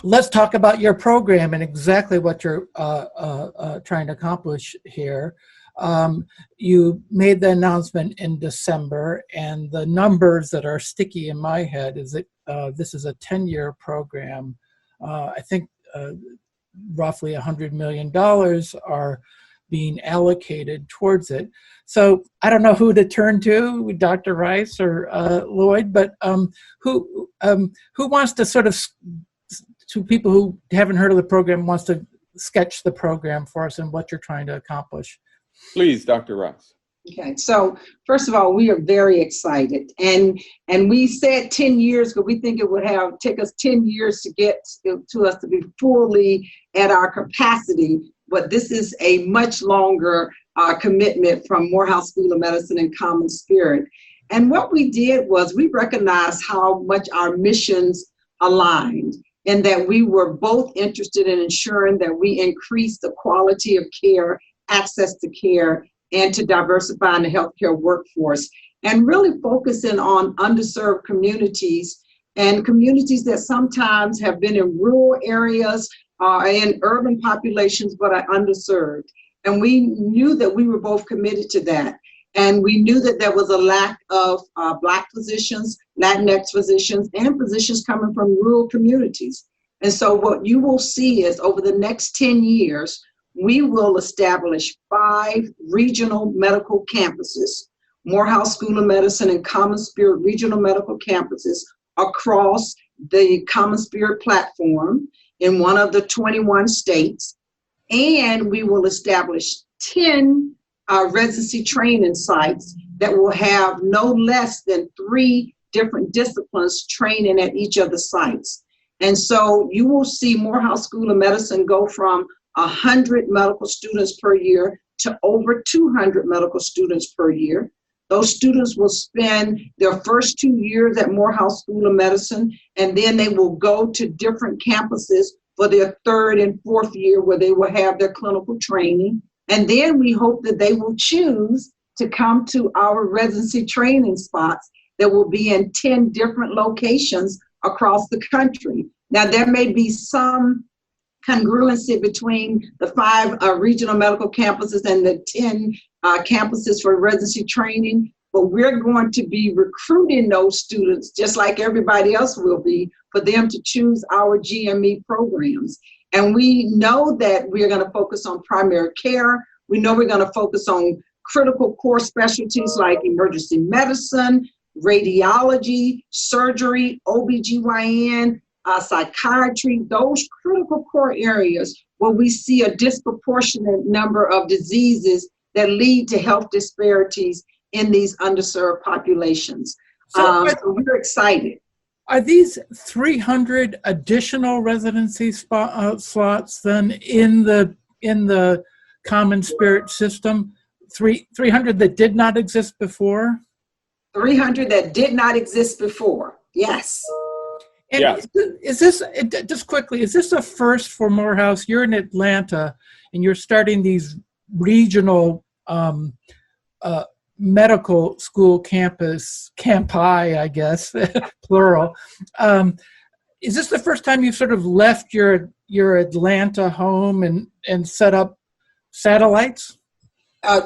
let's talk about your program and exactly what you're trying to accomplish here. You made the announcement in December, and the numbers that are sticky in my head is that this is a 10-year program. I think roughly $100 million are being allocated towards it. So I don't know who to turn to, Dr. Rice or Lloyd, but who wants to sort of, to people who haven't heard of the program, wants to sketch the program for us and what you're trying to accomplish? Please, Dr. Rice. Okay, so first of all, we are very excited, and we said 10 years because we think it would take us 10 years to get to us to be fully at our capacity. But this is a much longer commitment from Morehouse School of Medicine and CommonSpirit. And what we did was we recognized how much our missions aligned, and that we were both interested in ensuring that we increase the quality of care, access to care, and to diversify in the healthcare workforce, and really focusing on underserved communities and communities that sometimes have been in rural areas, in urban populations, but are underserved. And we knew that we were both committed to that. And we knew that there was a lack of Black physicians, Latinx physicians, and physicians coming from rural communities. And so what you will see is over the next 10 years, we will establish 5 regional medical campuses, Morehouse School of Medicine and CommonSpirit regional medical campuses across the CommonSpirit platform in one of the 21 states. And we will establish 10 residency training sites that will have no less than 3 different disciplines training at each of the sites. And so you will see Morehouse School of Medicine go from 100 medical students per year to over 200 medical students per year. Those students will spend their first 2 years at Morehouse School of Medicine, and then they will go to different campuses for their 3rd and 4th year where they will have their clinical training. And then we hope that they will choose to come to our residency training spots that will be in 10 different locations across the country. Now, there may be some congruency between the 5 regional medical campuses and the 10 campuses for residency training, but we're going to be recruiting those students just like everybody else will be for them to choose our GME programs. And we know that we're going to focus on primary care. We know we're going to focus on critical core specialties like emergency medicine, radiology, surgery, OBGYN, psychiatry, those critical core areas where we see a disproportionate number of diseases that lead to health disparities in these underserved populations. So we're excited. Are these 300 additional residency slots then in the CommonSpirit system? 300 that did not exist before? 300 that did not exist before, yes. And yeah. Is this, just quickly, is this a first for Morehouse? You're in Atlanta and you're starting these regional medical school campi, I guess, plural. Is this the first time you've sort of left your Atlanta home and set up satellites?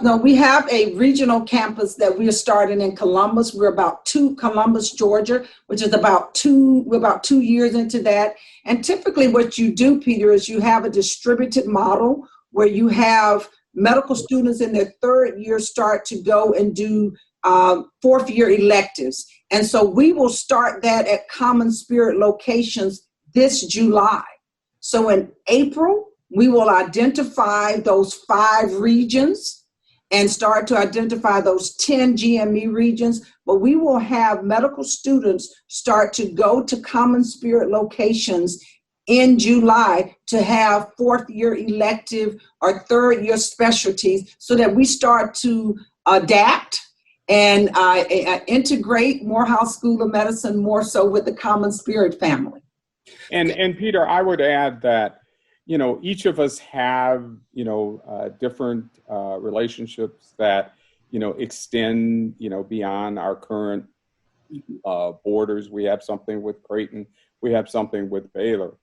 No, we have a regional campus that we are starting in Columbus. We're Columbus, Georgia, which is we're about 2 years into that. And typically what you do, Peter, is you have a distributed model where you have medical students in their 3rd year start to go and do 4th year electives. And so we will start that at CommonSpirit locations this July. So in April, we will identify those 5 regions and start to identify those 10 GME regions, but we will have medical students start to go to CommonSpirit locations in July to have 4th year elective or 3rd year specialties so that we start to adapt and integrate Morehouse School of Medicine more so with the CommonSpirit family. And Peter, I would add that, each of us have, different relationships that, extend, beyond our current borders. We have something with Creighton. We have something with Baylor.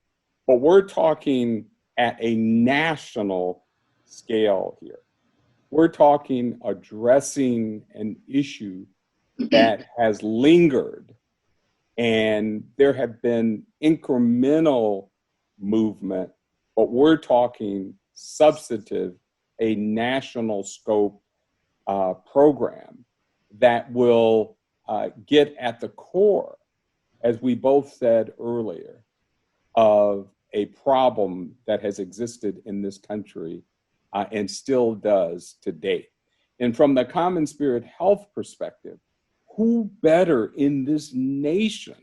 but we're talking at a national scale here. We're talking addressing an issue that has lingered, and there have been incremental movement, but we're talking substantive, a national scope program that will get at the core, as we both said earlier, of a problem that has existed in this country and still does to date. And from the CommonSpirit Health perspective, who better in this nation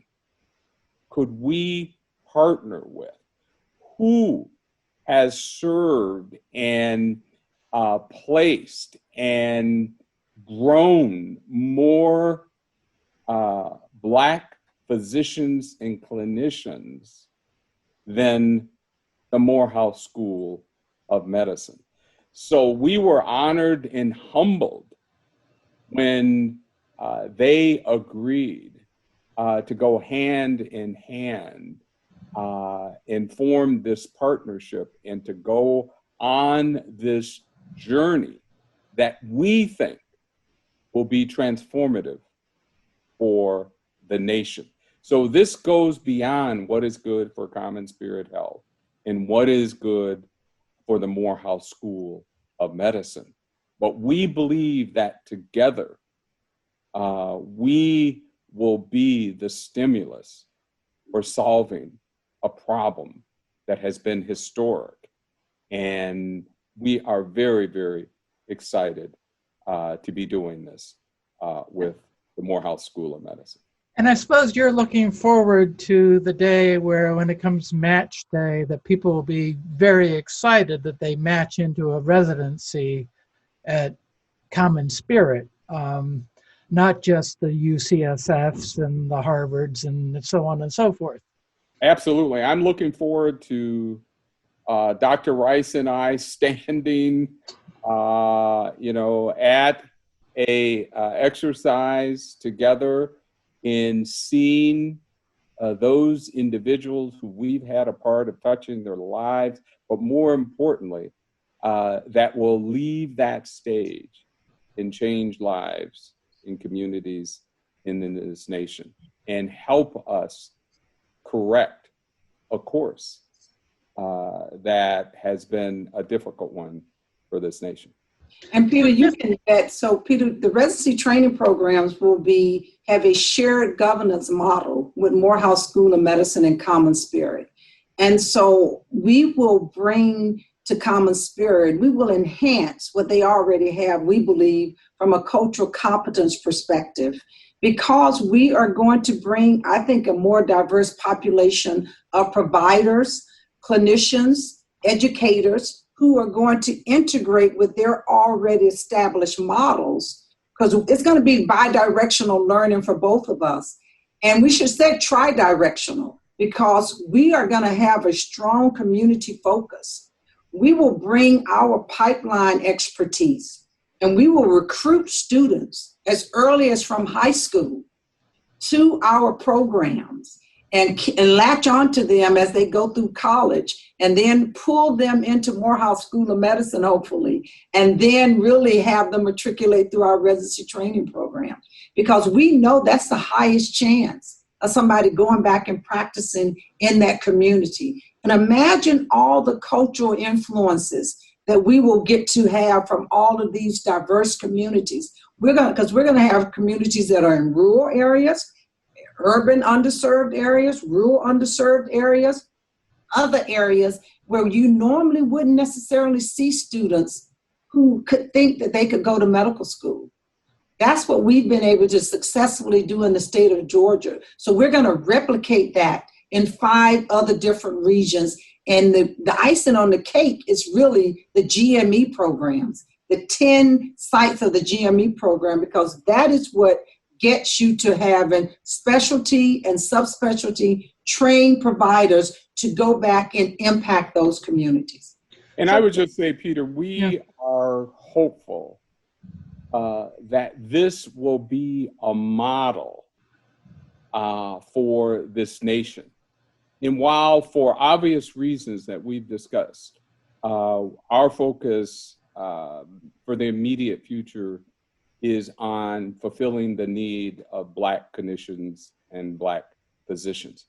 could we partner with? Who has served and placed and grown more Black physicians and clinicians than the Morehouse School of Medicine? So we were honored and humbled when they agreed to go hand in hand and form this partnership and to go on this journey that we think will be transformative for the nation. So this goes beyond what is good for CommonSpirit Health and what is good for the Morehouse School of Medicine. But we believe that together, we will be the stimulus for solving a problem that has been historic. And we are very, very excited to be doing this with the Morehouse School of Medicine. And I suppose you're looking forward to the day where, when it comes match day, that people will be very excited that they match into a residency at CommonSpirit, not just the UCSFs and the Harvards and so on and so forth. Absolutely. I'm looking forward to Dr. Rice and I standing, at a exercise together in seeing those individuals who we've had a part of touching their lives, but more importantly, that will leave that stage and change lives in communities in this nation and help us correct a course that has been a difficult one for this nation. And Peter, you can bet. So Peter, the residency training programs will have a shared governance model with Morehouse School of Medicine and CommonSpirit. And so we will bring to CommonSpirit, we will enhance what they already have, we believe, from a cultural competence perspective, because we are going to bring, I think, a more diverse population of providers, clinicians, educators, who are going to integrate with their already established models, because it's going to be bi-directional learning for both of us. And we should say tri-directional, because we are going to have a strong community focus. We will bring our pipeline expertise, and we will recruit students as early as from high school to our programs and latch onto them as they go through college, and then pull them into Morehouse School of Medicine, hopefully, and then really have them matriculate through our residency training program. Because we know that's the highest chance of somebody going back and practicing in that community. And imagine all the cultural influences that we will get to have from all of these diverse communities. Because we're gonna have communities that are in rural areas, urban underserved areas, rural underserved areas, other areas where you normally wouldn't necessarily see students who could think that they could go to medical school. That's what we've been able to successfully do in the state of Georgia. So we're going to replicate that in 5 other different regions. And the icing on the cake is really the GME programs, the 10 sites of the GME program, because that is what gets you to having specialty and subspecialty trained providers to go back and impact those communities. And I would just say, Peter, we are hopeful that this will be a model for this nation, And while for obvious reasons that we've discussed, our focus for the immediate future is on fulfilling the need of Black clinicians and Black physicians.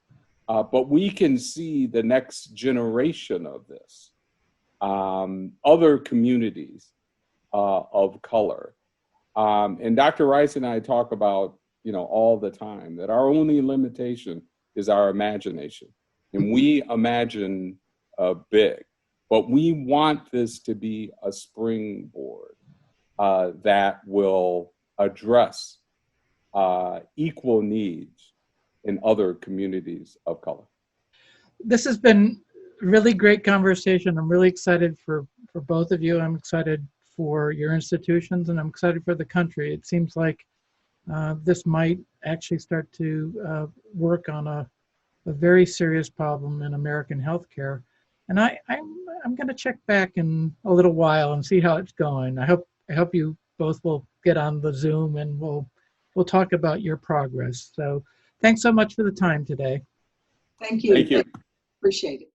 But we can see the next generation of this, other communities of color. And Dr. Rice and I talk about, all the time that our only limitation is our imagination. And we imagine big, but we want this to be a springboard that will address equal needs in other communities of color. This has been really great conversation. I'm really excited for both of you. I'm excited for your institutions, and I'm excited for the country. It seems like this might actually start to work on a very serious problem in American healthcare. And I'm going to check back in a little while and see how it's going. I hope you both will get on the Zoom and we'll talk about your progress. So thanks so much for the time today. Thank you. Thank you. Appreciate it.